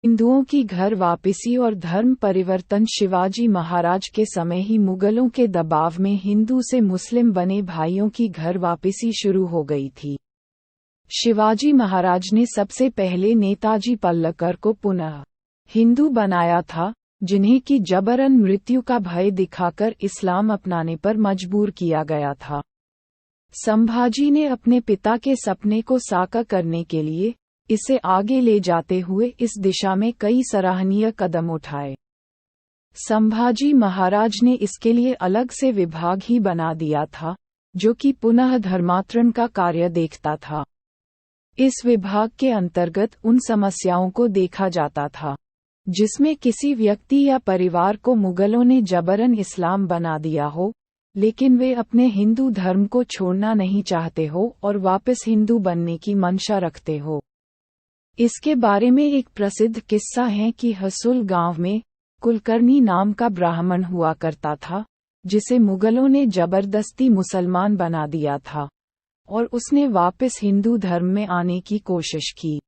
हिंदुओं की घर वापसी और धर्म परिवर्तन। शिवाजी महाराज के समय ही मुगलों के दबाव में हिंदू से मुस्लिम बने भाइयों की घर वापसी शुरू हो गई थी। शिवाजी महाराज ने सबसे पहले नेताजी पल्लकर को पुनः हिंदू बनाया था, जिन्हें की जबरन मृत्यु का भय दिखाकर इस्लाम अपनाने पर मजबूर किया गया था। संभाजी ने अपने पिता के सपने को साकार करने के लिए इसे आगे ले जाते हुए इस दिशा में कई सराहनीय कदम उठाए। संभाजी महाराज ने इसके लिए अलग से विभाग ही बना दिया था, जो कि पुनः धर्मांतरण का कार्य देखता था। इस विभाग के अंतर्गत उन समस्याओं को देखा जाता था जिसमें किसी व्यक्ति या परिवार को मुगलों ने जबरन इस्लाम बना दिया हो, लेकिन वे अपने हिंदू धर्म को छोड़ना नहीं चाहते हो और वापस हिंदू बनने की मंशा रखते हो। इसके बारे में एक प्रसिद्ध किस्सा है कि हसुल गांव में कुलकर्णी नाम का ब्राह्मण हुआ करता था, जिसे मुगलों ने जबरदस्ती मुसलमान बना दिया था और उसने वापस हिंदू धर्म में आने की कोशिश की।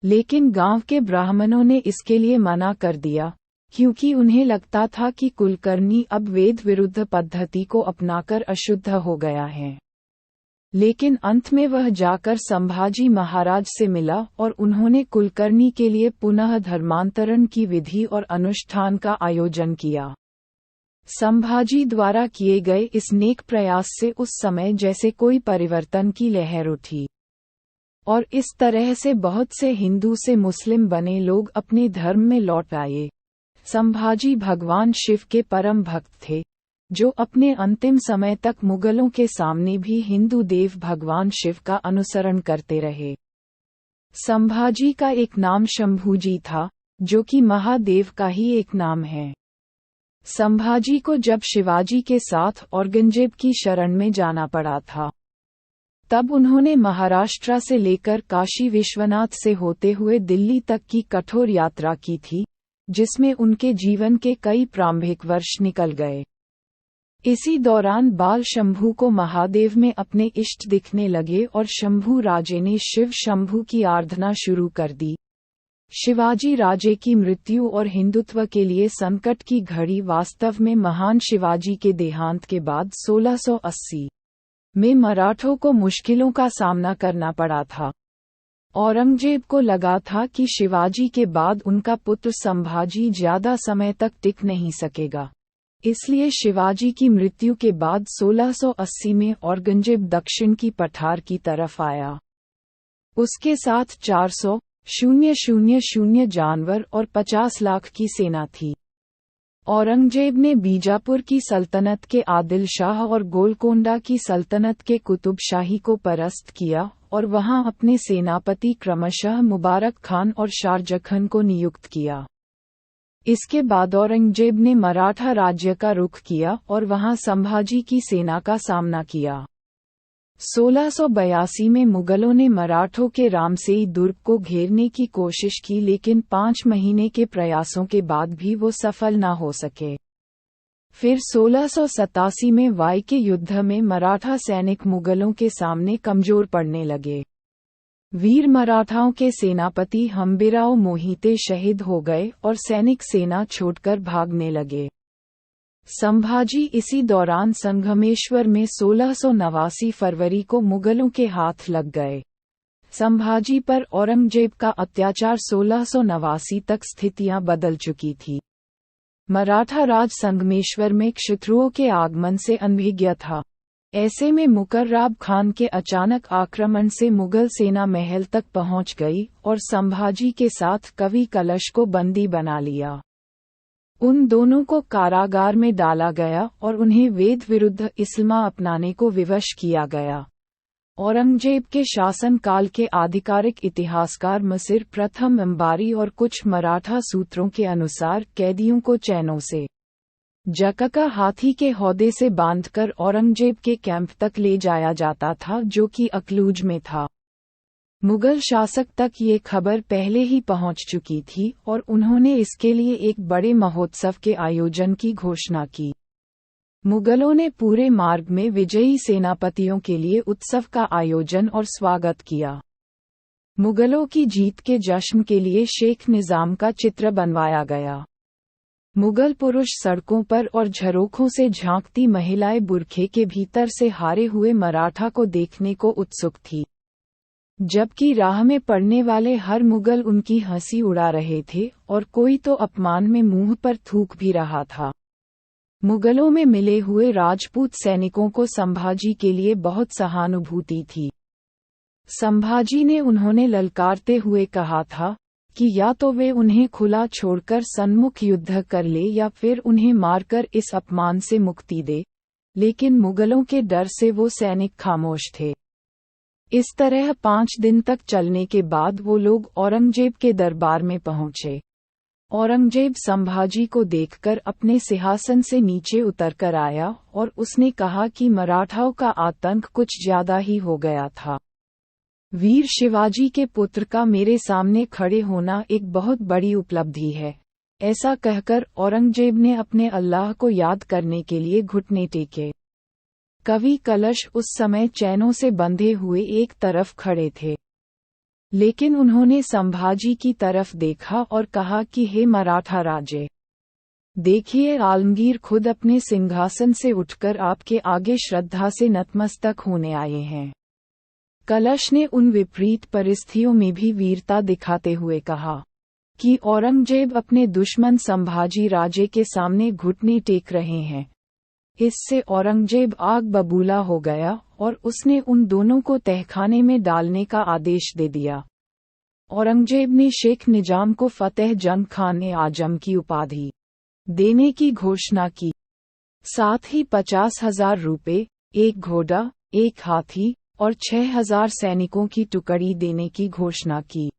लेकिन गांव के ब्राह्मणों ने इसके लिए मना कर दिया, क्योंकि उन्हें लगता था कि कुलकर्णी अब वेद विरुद्ध पद्धति को अपनाकर अशुद्ध हो गया है। लेकिन अंत में वह जाकर संभाजी महाराज से मिला और उन्होंने कुलकर्णी के लिए पुनः धर्मांतरण की विधि और अनुष्ठान का आयोजन किया। संभाजी द्वारा किए गए इस नेक प्रयास से उस समय जैसे कोई परिवर्तन की लहर उठी और इस तरह से बहुत से हिंदू से मुस्लिम बने लोग अपने धर्म में लौट आए। संभाजी भगवान शिव के परम भक्त थे, जो अपने अंतिम समय तक मुगलों के सामने भी हिंदू देव भगवान शिव का अनुसरण करते रहे। संभाजी का एक नाम शंभूजी था, जो कि महादेव का ही एक नाम है। संभाजी को जब शिवाजी के साथ औरंगजेब की शरण में जाना पड़ा था, तब उन्होंने महाराष्ट्र से लेकर काशी विश्वनाथ से होते हुए दिल्ली तक की कठोर यात्रा की थी, जिसमें उनके जीवन के कई प्रारंभिक वर्ष निकल गए। इसी दौरान बाल शंभू को महादेव में अपने इष्ट दिखने लगे और शंभू राजे ने शिव शंभू की आराधना शुरू कर दी। शिवाजी राजे की मृत्यु और हिंदुत्व के लिए संकट की घड़ी वास्तव में महान शिवाजी के देहांत के बाद 1680 में मराठों को मुश्किलों का सामना करना पड़ा था। औरंगजेब को लगा था कि शिवाजी के बाद उनका पुत्र संभाजी ज्यादा समय तक टिक नहीं सकेगा, इसलिए शिवाजी की मृत्यु के बाद 1680 में औरंगजेब दक्षिण की पठार की तरफ आया। उसके साथ 400,000 जानवर और 50 लाख की सेना थी। औरंगजेब ने बीजापुर की सल्तनत के आदिल शाह और गोलकोंडा की सल्तनत के कुतुब शाही को परास्त किया और वहां अपने सेनापति क्रमशः मुबारक खान और शारजखन को नियुक्त किया। इसके बाद औरंगजेब ने मराठा राज्य का रुख किया और वहां संभाजी की सेना का सामना किया। 1682 में मुगलों ने मराठों के रामसेई दुर्ग को घेरने की कोशिश की, लेकिन 5 महीने के प्रयासों के बाद भी वो सफल न हो सके। फिर 1687 में वाई के युद्ध में मराठा सैनिक मुगलों के सामने कमजोर पड़ने लगे। वीर मराठाओं के सेनापति हम्बीराव मोहिते शहीद हो गए और सैनिक सेना छोड़कर भागने लगे। संभाजी इसी दौरान संगमेश्वर में 1689 फरवरी को मुगलों के हाथ लग गए। संभाजी पर औरंगजेब का अत्याचार 1689 तक स्थितियां बदल चुकी थी। मराठा राज संगमेश्वर में क्षत्रुओं के आगमन से अनभिज्ञ था। ऐसे में मुकर्राब खान के अचानक आक्रमण से मुगल सेना महल तक पहुंच गई और संभाजी के साथ कवि कलश को बंदी बना लिया। उन दोनों को कारागार में डाला गया और उन्हें वेद विरुद्ध इस्लाम अपनाने को विवश किया गया। औरंगजेब के शासनकाल के आधिकारिक इतिहासकार मसिर प्रथम अंबारी और कुछ मराठा सूत्रों के अनुसार कैदियों को चैनों से जकका हाथी के हौदे से बांधकर औरंगजेब के कैंप तक ले जाया जाता था, जो कि अकलूज में था। मुगल शासक तक ये खबर पहले ही पहुंच चुकी थी और उन्होंने इसके लिए एक बड़े महोत्सव के आयोजन की घोषणा की। मुगलों ने पूरे मार्ग में विजयी सेनापतियों के लिए उत्सव का आयोजन और स्वागत किया। मुगलों की जीत के जश्न के लिए शेख निजाम का चित्र बनवाया गया। मुगल पुरुष सड़कों पर और झरोखों से झांकती महिलाएं बुरखे के भीतर से हारे हुए मराठा को देखने को उत्सुक थी, जबकि राह में पड़ने वाले हर मुगल उनकी हंसी उड़ा रहे थे और कोई तो अपमान में मुंह पर थूक भी रहा था। मुगलों में मिले हुए राजपूत सैनिकों को संभाजी के लिए बहुत सहानुभूति थी। संभाजी ने उन्होंने ललकारते हुए कहा था कि या तो वे उन्हें खुला छोड़कर सन्मुख युद्ध कर ले या फिर उन्हें मारकर इस अपमान से मुक्ति दे, लेकिन मुगलों के डर से वो सैनिक खामोश थे। इस तरह 5 दिन तक चलने के बाद वो लोग औरंगजेब के दरबार में पहुंचे। औरंगजेब संभाजी को देखकर अपने सिंहासन से नीचे उतरकर आया और उसने कहा कि मराठाओं का आतंक कुछ ज्यादा ही हो गया था। वीर शिवाजी के पुत्र का मेरे सामने खड़े होना एक बहुत बड़ी उपलब्धि है। ऐसा कहकर औरंगजेब ने अपने अल्लाह को याद करने के लिए घुटने टेके। कवि कलश उस समय चैनों से बंधे हुए एक तरफ खड़े थे, लेकिन उन्होंने संभाजी की तरफ देखा और कहा कि हे मराठा राजे, देखिए आलमगीर खुद अपने सिंहासन से उठकर आपके आगे श्रद्धा से नतमस्तक होने आए हैं। कलश ने उन विपरीत परिस्थितियों में भी वीरता दिखाते हुए कहा कि औरंगजेब अपने दुश्मन संभाजी राजे के सामने घुटने टेक रहे हैं। इससे औरंगजेब आग बबूला हो गया और उसने उन दोनों को तहखाने में डालने का आदेश दे दिया। औरंगजेब ने शेख निजाम को फतेह जंग खान आजम की उपाधि देने की घोषणा की, साथ ही 50,000 रुपये, एक घोड़ा, एक हाथी और 6,000 सैनिकों की टुकड़ी देने की घोषणा की।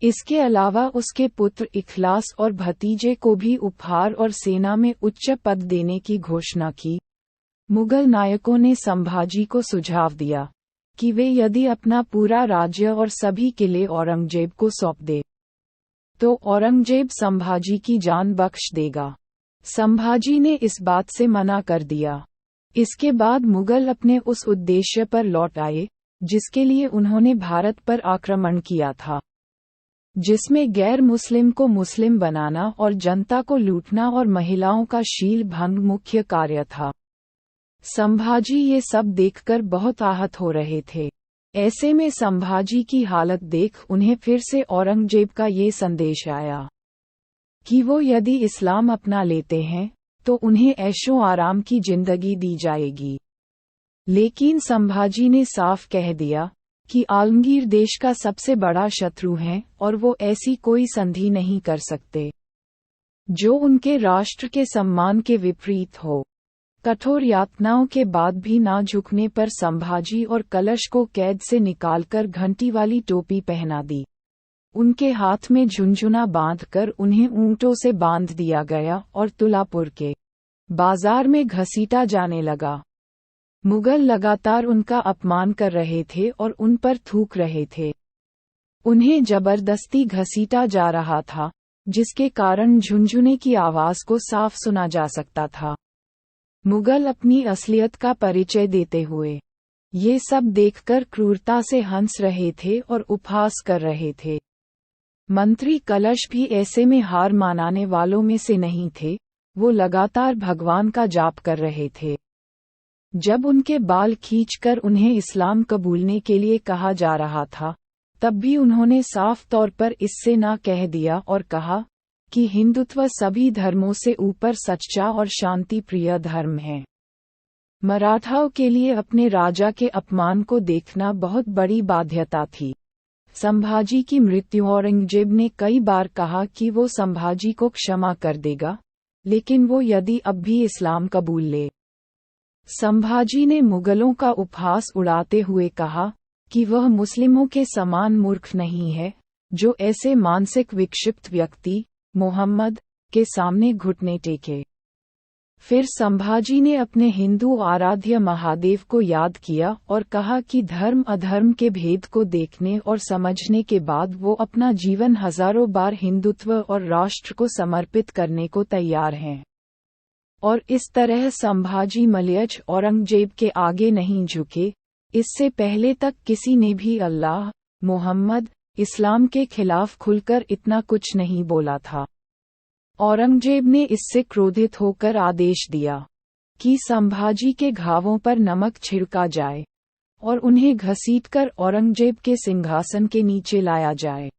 इसके अलावा उसके पुत्र इखलास और भतीजे को भी उपहार और सेना में उच्च पद देने की घोषणा की। मुगल नायकों ने संभाजी को सुझाव दिया कि वे यदि अपना पूरा राज्य और सभी किले औरंगजेब को सौंप दे, तो औरंगजेब संभाजी की जान बख्श देगा। संभाजी ने इस बात से मना कर दिया। इसके बाद मुगल अपने उस उद्देश्य पर लौट आए जिसके लिए उन्होंने भारत पर आक्रमण किया था, जिसमें गैर मुस्लिम को मुस्लिम बनाना और जनता को लूटना और महिलाओं का शील भंग मुख्य कार्य था। संभाजी ये सब देखकर बहुत आहत हो रहे थे। ऐसे में संभाजी की हालत देख उन्हें फिर से औरंगजेब का ये संदेश आया कि वो यदि इस्लाम अपना लेते हैं तो उन्हें ऐशो आराम की जिंदगी दी जाएगी। लेकिन संभाजी ने साफ कह दिया कि आलमगीर देश का सबसे बड़ा शत्रु है और वो ऐसी कोई संधि नहीं कर सकते जो उनके राष्ट्र के सम्मान के विपरीत हो। कठोर यातनाओं के बाद भी ना झुकने पर संभाजी और कलश को कैद से निकालकर घंटी वाली टोपी पहना दी। उनके हाथ में झुनझुना बांधकर उन्हें ऊंटों से बांध दिया गया और तुलापुर के बाजार में घसीटा जाने लगा। मुगल लगातार उनका अपमान कर रहे थे और उन पर थूक रहे थे। उन्हें जबरदस्ती घसीटा जा रहा था, जिसके कारण झुनझुने की आवाज को साफ सुना जा सकता था। मुगल अपनी असलियत का परिचय देते हुए ये सब देखकर क्रूरता से हंस रहे थे और उपहास कर रहे थे। मंत्री कलश भी ऐसे में हार मानाने वालों में से नहीं थे। वो लगातार भगवान का जाप कर रहे थे। जब उनके बाल खींचकर उन्हें इस्लाम कबूलने के लिए कहा जा रहा था, तब भी उन्होंने साफ तौर पर इससे ना कह दिया और कहा कि हिंदुत्व सभी धर्मों से ऊपर सच्चा और शांति प्रिय धर्म है। मराठाओं के लिए अपने राजा के अपमान को देखना बहुत बड़ी बाध्यता थी। संभाजी की मृत्यु औरंगजेब ने कई बार कहा कि वो संभाजी को क्षमा कर देगा, लेकिन वो यदि अब भी इस्लाम कबूल ले। संभाजी ने मुगलों का उपहास उड़ाते हुए कहा कि वह मुस्लिमों के समान मूर्ख नहीं है, जो ऐसे मानसिक विक्षिप्त व्यक्ति मोहम्मद के सामने घुटने टेके। फिर संभाजी ने अपने हिंदू आराध्य महादेव को याद किया और कहा कि धर्म अधर्म के भेद को देखने और समझने के बाद वो अपना जीवन हजारों बार हिंदुत्व और राष्ट्र को समर्पित करने को तैयार हैं। और इस तरह संभाजी मलयज औरंगजेब के आगे नहीं झुके। इससे पहले तक किसी ने भी अल्लाह, मोहम्मद इस्लाम के खिलाफ खुलकर इतना कुछ नहीं बोला था। औरंगजेब ने इससे क्रोधित होकर आदेश दिया कि संभाजी के घावों पर नमक छिड़का जाए और उन्हें घसीटकर औरंगजेब के सिंहासन के नीचे लाया जाए।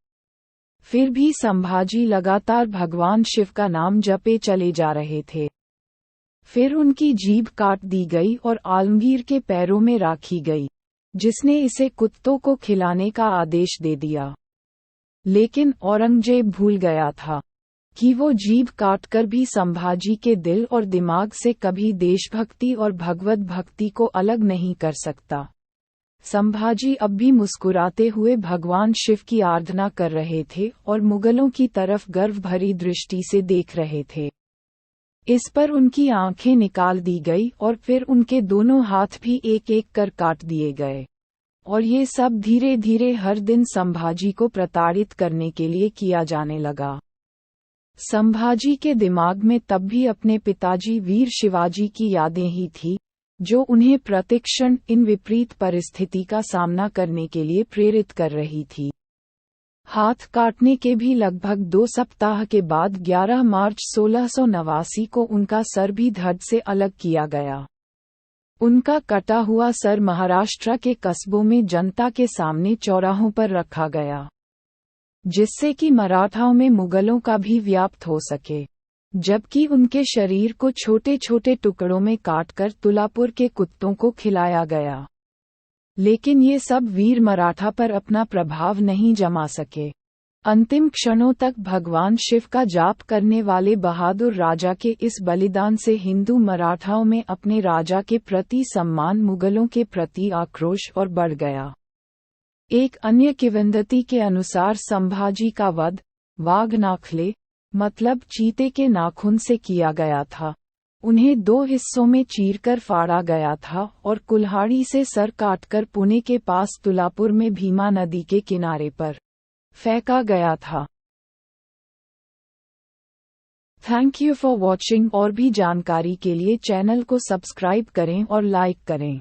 फिर भी संभाजी लगातार भगवान शिव का नाम जपे चले जा रहे थे। फिर उनकी जीभ काट दी गई और आलमगीर के पैरों में राखी गई, जिसने इसे कुत्तों को खिलाने का आदेश दे दिया। लेकिन औरंगजेब भूल गया था कि वो जीभ काटकर भी संभाजी के दिल और दिमाग से कभी देशभक्ति और भगवत भक्ति को अलग नहीं कर सकता। संभाजी अब भी मुस्कुराते हुए भगवान शिव की आराधना कर रहे थे और मुगलों की तरफ गर्व भरी दृष्टि से देख रहे थे। इस पर उनकी आंखें निकाल दी गई और फिर उनके दोनों हाथ भी एक एक कर काट दिए गए, और ये सब धीरे धीरे हर दिन संभाजी को प्रताड़ित करने के लिए किया जाने लगा। संभाजी के दिमाग में तब भी अपने पिताजी वीर शिवाजी की यादें ही थी, जो उन्हें प्रतिक्षण इन विपरीत परिस्थिति का सामना करने के लिए प्रेरित कर रही थी। हाथ काटने के भी लगभग 2 सप्ताह के बाद 11 मार्च 1689 को उनका सर भी धड़ से अलग किया गया। उनका कटा हुआ सर महाराष्ट्र के कस्बों में जनता के सामने चौराहों पर रखा गया, जिससे कि मराठाओं में मुगलों का भी व्याप्त हो सके, जबकि उनके शरीर को छोटे छोटे टुकड़ों में काटकर तुलापुर के कुत्तों को खिलाया गया। लेकिन ये सब वीर मराठा पर अपना प्रभाव नहीं जमा सके। अंतिम क्षणों तक भगवान शिव का जाप करने वाले बहादुर राजा के इस बलिदान से हिंदू मराठाओं में अपने राजा के प्रति सम्मान, मुगलों के प्रति आक्रोश और बढ़ गया। एक अन्य किंवदंती के अनुसार संभाजी का वध वाघनाखले मतलब चीते के नाखून से किया गया था। उन्हें 2 हिस्सों में चीरकर फाड़ा गया था और कुल्हाड़ी से सर काटकर पुणे के पास तुलापुर में भीमा नदी के किनारे पर फेंका गया था। Thank you for watching. और भी जानकारी के लिए चैनल को सब्सक्राइब करें और लाइक करें।